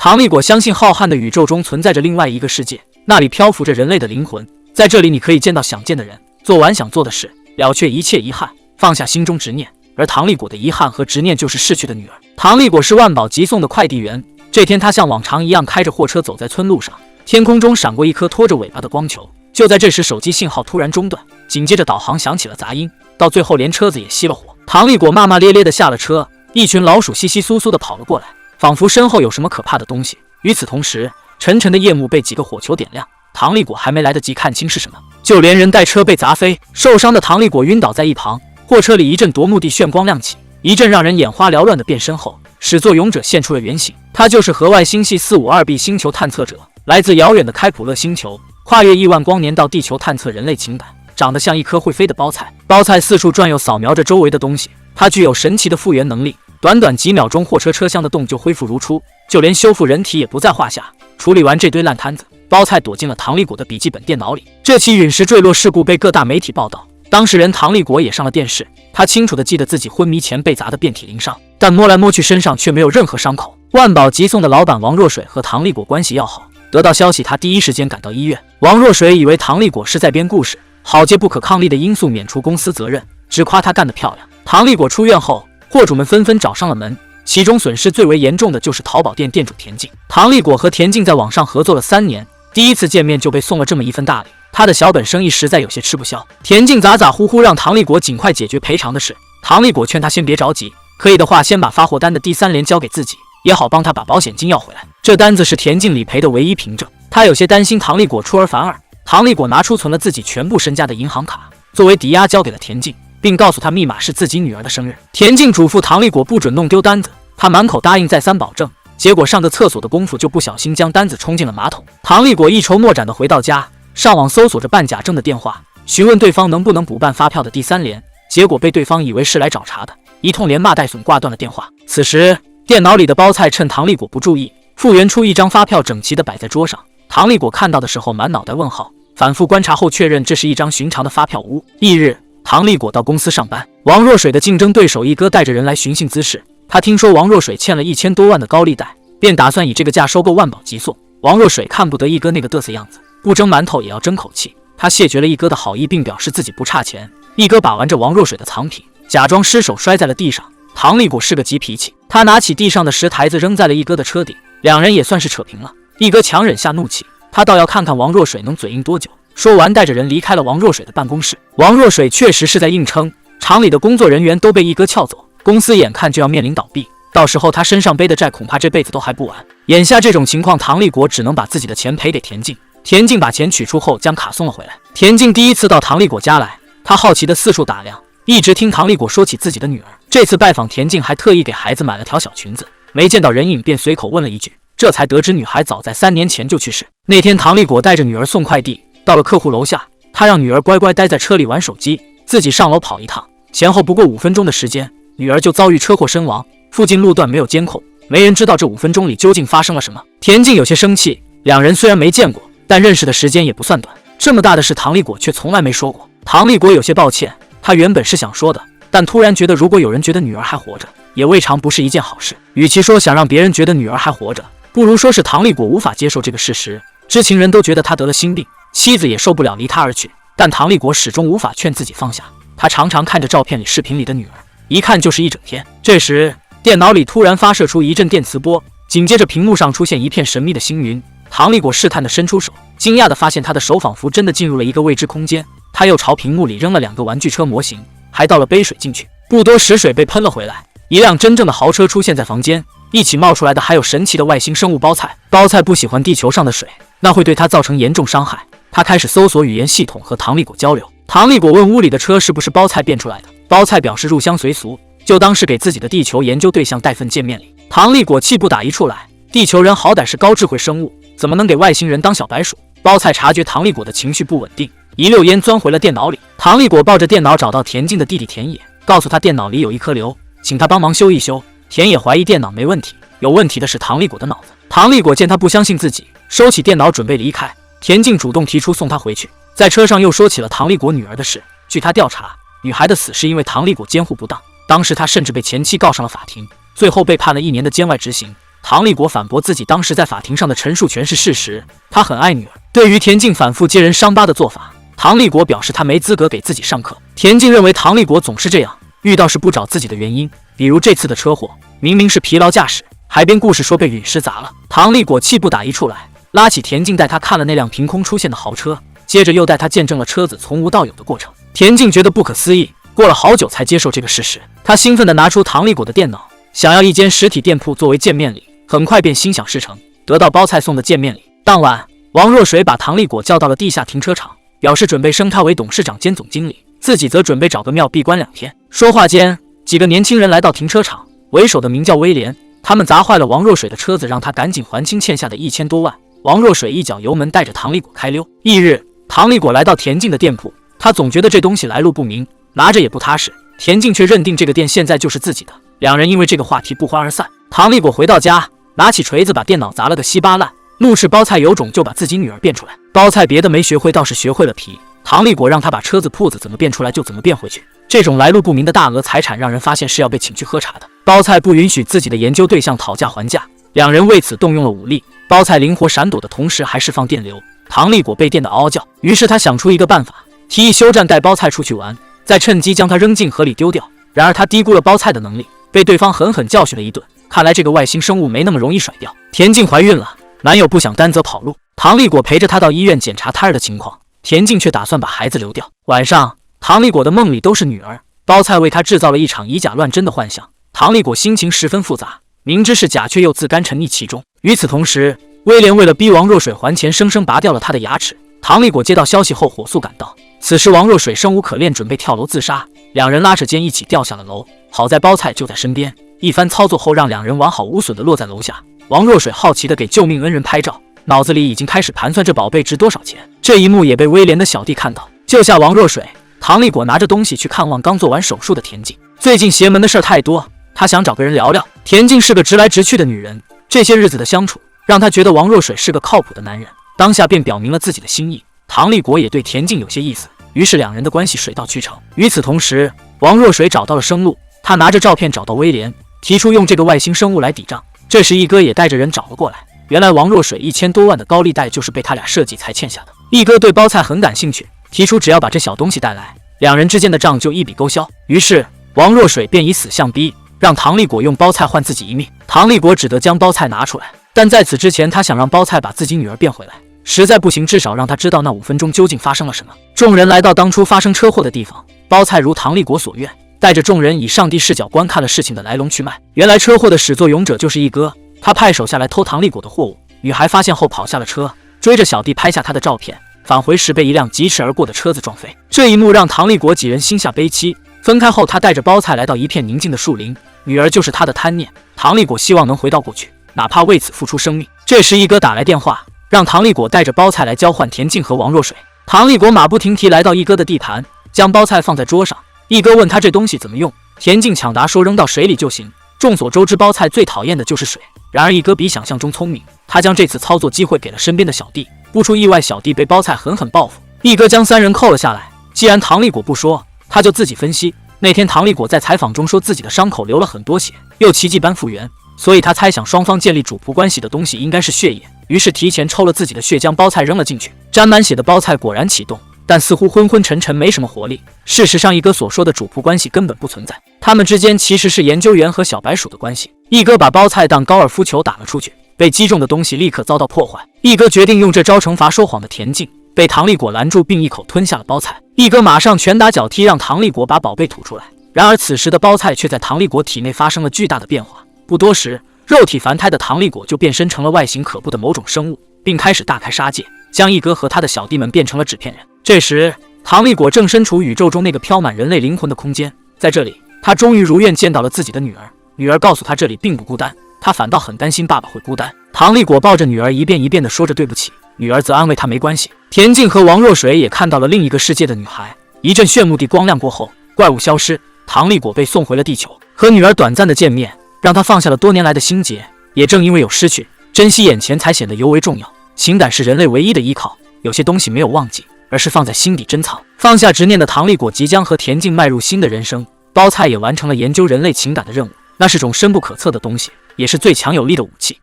唐立果相信浩瀚的宇宙中存在着另外一个世界，那里漂浮着人类的灵魂，在这里你可以见到想见的人，做完想做的事，了却一切遗憾，放下心中执念。而唐立果的遗憾和执念就是逝去的女儿。唐立果是万宝集送的快递员，这天他像往常一样开着货车走在村路上，天空中闪过一颗拖着尾巴的光球。就在这时，手机信号突然中断，紧接着导航响起了杂音，到最后连车子也熄了火。唐立果骂骂咧咧地下了车，一群老鼠窸窸窣窣地跑了过来，仿佛身后有什么可怕的东西。与此同时，沉沉的夜幕被几个火球点亮，唐立果还没来得及看清是什么，就连人带车被砸飞，受伤的唐立果晕倒在一旁。货车里一阵夺目的炫光亮起，一阵让人眼花缭乱的变身后，始作俑者现出了原形，他就是河外星系 452b 星球探测者，来自遥远的开普勒星球，跨越亿万光年到地球探测人类情感，长得像一颗会飞的包菜。包菜四处转悠，扫描着周围的东西，它具有神奇的复原能力，短短几秒钟，货车车厢的洞就恢复如初，就连修复人体也不在话下。处理完这堆烂摊子，包菜躲进了唐立果的笔记本电脑里。这起陨石坠落事故被各大媒体报道，当事人唐立果也上了电视。他清楚地记得自己昏迷前被砸得遍体鳞伤，但摸来摸去身上却没有任何伤口。万宝集送的老板王若水和唐立果关系要好，得到消息他第一时间赶到医院。王若水以为唐立果是在编故事，好借不可抗力的因素免除公司责任，只夸他干得漂亮。唐立果出院后，货主们纷纷找上了门，其中损失最为严重的就是淘宝店店主田静。唐立果和田静在网上合作了3年，第一次见面就被送了这么一份大礼，他的小本生意实在有些吃不消。田静咋咋呼呼让唐立果尽快解决赔偿的事，唐立果劝他先别着急，可以的话先把发货单的第3联交给自己，也好帮他把保险金要回来。这单子是田静理赔的唯一凭证，他有些担心唐立果出尔反尔。唐立果拿出存了自己全部身家的银行卡作为抵押交给了田静，并告诉他密码是自己女儿的生日。田静嘱咐唐立果不准弄丢单子，他满口答应再三保证，结果上个厕所的功夫就不小心将单子冲进了马桶。唐立果一筹莫展地回到家，上网搜索着办假证的电话，询问对方能不能补办发票的第3联，结果被对方以为是来找茬的，一通连骂带损挂断了电话。此时电脑里的包菜趁唐立果不注意，复原出一张发票整齐地摆在桌上。唐立果看到的时候满脑袋问号，反复观察后确认这是一张寻常的发票屋。翌日，唐立果到公司上班，王若水的竞争对手一哥带着人来寻衅滋事，他听说王若水欠了1000多万的高利贷，便打算以这个价收购万宝集送。王若水看不得一哥那个嘚瑟样子，不蒸馒头也要争口气，他谢绝了一哥的好意，并表示自己不差钱。一哥把玩着王若水的藏品，假装失手摔在了地上。唐立果是个急脾气，他拿起地上的石台子扔在了一哥的车顶，两人也算是扯平了。一哥强忍下怒气，他倒要看看王若水能嘴硬多久。说完带着人离开了王若水的办公室。王若水确实是在硬撑，厂里的工作人员都被一哥撬走，公司眼看就要面临倒闭，到时候他身上背的债恐怕这辈子都还不完。眼下这种情况，唐立果只能把自己的钱赔给田静。田静把钱取出后将卡送了回来。田静第一次到唐立果家来，他好奇的四处打量，一直听唐立果说起自己的女儿。这次拜访田静还特意给孩子买了条小裙子，没见到人影便随口问了一句，这才得知女孩早在3年前就去世。那天唐立果带着女儿送快递，到了客户楼下，他让女儿乖乖待在车里玩手机，自己上楼跑一趟。前后不过5分钟的时间，女儿就遭遇车祸身亡。附近路段没有监控，没人知道这5分钟里究竟发生了什么。田静有些生气，两人虽然没见过，但认识的时间也不算短，这么大的事唐立果却从来没说过。唐立果有些抱歉，他原本是想说的，但突然觉得如果有人觉得女儿还活着，也未尝不是一件好事。与其说想让别人觉得女儿还活着，不如说是唐立果无法接受这个事实。知情人都觉得他得了心病，妻子也受不了离他而去，但唐立果始终无法劝自己放下。他常常看着照片里视频里的女儿，一看就是一整天。这时电脑里突然发射出一阵电磁波，紧接着屏幕上出现一片神秘的星云。唐立果试探地伸出手，惊讶地发现他的手仿佛真的进入了一个未知空间。他又朝屏幕里扔了2个玩具车模型，还倒了杯水进去，不多时水被喷了回来。一辆真正的豪车出现在房间，一起冒出来的还有神奇的外星生物包菜。包菜不喜欢地球上的水，那会对他造成严重伤害。他开始搜索语言系统和唐立果交流。唐立果问屋里的车是不是包菜变出来的，包菜表示入乡随俗，就当是给自己的地球研究对象带份见面礼。唐立果气不打一处来，地球人好歹是高智慧生物，怎么能给外星人当小白鼠？包菜察觉唐立果的情绪不稳定，一溜烟钻回了电脑里。唐立果抱着电脑找到田静的弟弟田野，告诉他电脑里有一颗瘤，请他帮忙修一修。田野怀疑电脑没问题，有问题的是唐立果的脑子。唐立果见他不相信自己，收起电脑准备离开。田静主动提出送他回去，在车上又说起了唐立果女儿的事。据他调查，女孩的死是因为唐立果监护不当，当时他甚至被前妻告上了法庭，最后被判了1年的监外执行。唐立国反驳自己当时在法庭上的陈述全是事实，他很爱女儿。对于田径反复揭人伤疤的做法，唐立国表示他没资格给自己上课。田径认为唐立国总是这样，遇到事不找自己的原因，比如这次的车祸，明明是疲劳驾驶，还编故事说被陨石砸了。唐立国气不打一处来，拉起田径带他看了那辆凭空出现的豪车，接着又带他见证了车子从无到有的过程。田径觉得不可思议，过了好久才接受这个事实。他兴奋地拿出唐立国的电脑，想要一间实体店铺作为见面礼，很快便心想事成，得到包菜送的见面礼。当晚，王若水把唐立国叫到了地下停车场，表示准备升他为董事长兼总经理，自己则准备找个庙闭关2天。说话间，几个年轻人来到停车场，为首的名叫威廉，他们砸坏了王若水的车子，让他赶紧还清欠下的1000多万。王若水一脚油门带着唐立国开溜。翌日，唐立国来到田径的店铺，他总觉得这东西来路不明，拿着也不踏实。田径却认定这个店现在就是自己的，两人因为这个话题不欢而散。唐立国回到家，拿起锤子把电脑砸了个稀巴烂，怒斥包菜有种就把自己女儿变出来。包菜别的没学会，倒是学会了皮。唐立国让他把车子铺子怎么变出来就怎么变回去，这种来路不明的大额财产让人发现是要被请去喝茶的。包菜不允许自己的研究对象讨价还价，两人为此动用了武力。包菜灵活闪躲的同时还释放电流，唐立国被电得嗷嗷叫。于是他想出一个办法，提议休战带包菜出去玩，再趁机将他扔进河里丢掉。然而他低估了包菜的能力，被对方狠狠教训了一顿。看来这个外星生物没那么容易甩掉。田径怀孕了，男友不想担责跑路，唐立国陪着她到医院检查胎儿的情况，田径却打算把孩子流掉。晚上，唐立国的梦里都是女儿，包菜为他制造了一场以假乱真的幻想。唐立国心情十分复杂，明知是假却又自甘沉溺其中。与此同时，威廉为了逼王若水还钱，生生拔掉了他的牙齿。唐立国接到消息后火速赶到，此时王若水生无可恋，准备跳楼自杀，两人拉着肩一起掉下了楼。好在包菜就在身边，一番操作后让两人完好无损地落在楼下。王若水好奇地给救命恩人拍照，脑子里已经开始盘算这宝贝值多少钱。这一幕也被威廉的小弟看到，救下王若水。唐立国拿着东西去看望刚做完手术的田径，最近邪门的事太多，他想找个人聊聊。田径是个直来直去的女人，这些日子的相处让他觉得王若水是个靠谱的男人，当下便表明了自己的心意。唐立国也对田径有些意思，于是两人的关系水到渠成。与此同时，王若水找到了生路，他拿着照片找到威廉，提出用这个外星生物来抵账。这时一哥也带着人找了过来，原来王若水1000多万的高利贷就是被他俩设计才欠下的。一哥对包菜很感兴趣，提出只要把这小东西带来，两人之间的账就一笔勾销。于是王若水便以死相逼，让唐立国用包菜换自己一命。唐立国只得将包菜拿出来，但在此之前他想让包菜把自己女儿变回来，实在不行至少让他知道那5分钟究竟发生了什么。众人来到当初发生车祸的地方，包菜如唐立国所愿，带着众人以上帝视角观看了事情的来龙去脉。原来车祸的始作俑者就是一哥，他派手下来偷唐立国的货物，女孩发现后跑下了车，追着小弟拍下他的照片，返回时被一辆疾驰而过的车子撞飞。这一幕让唐立国几人心下悲戚。分开后，他带着包菜来到一片宁静的树林，女儿就是他的贪念。唐立国希望能回到过去，哪怕为此付出生命。这时一哥打来电话，让唐立国带着包菜来交换田径和王若水。唐立国马不停蹄来到一哥的地盘，将包菜放在桌上。一哥问他这东西怎么用，田径抢答说扔到水里就行。众所周知，包菜最讨厌的就是水。然而一哥比想象中聪明，他将这次操作机会给了身边的小弟。不出意外，小弟被包菜狠狠报复，一哥将3人扣了下来。既然唐立国不说，他就自己分析。那天唐立国在采访中说自己的伤口流了很多血，又奇迹般复原，所以他猜想双方建立主仆关系的东西应该是血液，于是提前抽了自己的血，将包菜扔了进去。沾满血的包菜果然启动，但似乎昏昏沉沉，没什么活力。事实上，一哥所说的主仆关系根本不存在，他们之间其实是研究员和小白鼠的关系。一哥把包菜当高尔夫球打了出去，被击中的东西立刻遭到破坏。一哥决定用这招惩罚说谎的田径，被唐立国拦住，并一口吞下了包菜。一哥马上拳打脚踢，让唐立国把宝贝吐出来。然而此时的包菜却在唐立国体内发生了巨大的变化。不多时，肉体凡胎的唐立国就变身成了外形可怖的某种生物，并开始大开杀戒，将一哥和他的小弟们变成了纸片人。这时，唐立国正身处宇宙中那个飘满人类灵魂的空间，在这里，他终于如愿见到了自己的女儿。女儿告诉他这里并不孤单，他反倒很担心爸爸会孤单。唐立国抱着女儿一遍一遍地说着对不起，女儿则安慰他没关系。田径和王若水也看到了另一个世界的女孩。一阵炫目的光亮过后，怪物消失，唐立国被送回了地球。和女儿短暂的见面，让他放下了多年来的心结。也正因为有失去，珍惜眼前才显得尤为重要。情感是人类唯一的依靠，有些东西没有忘记，而是放在心底珍藏。放下执念的唐立国即将和田径迈入新的人生。包菜也完成了研究人类情感的任务，那是种深不可测的东西，也是最强有力的武器。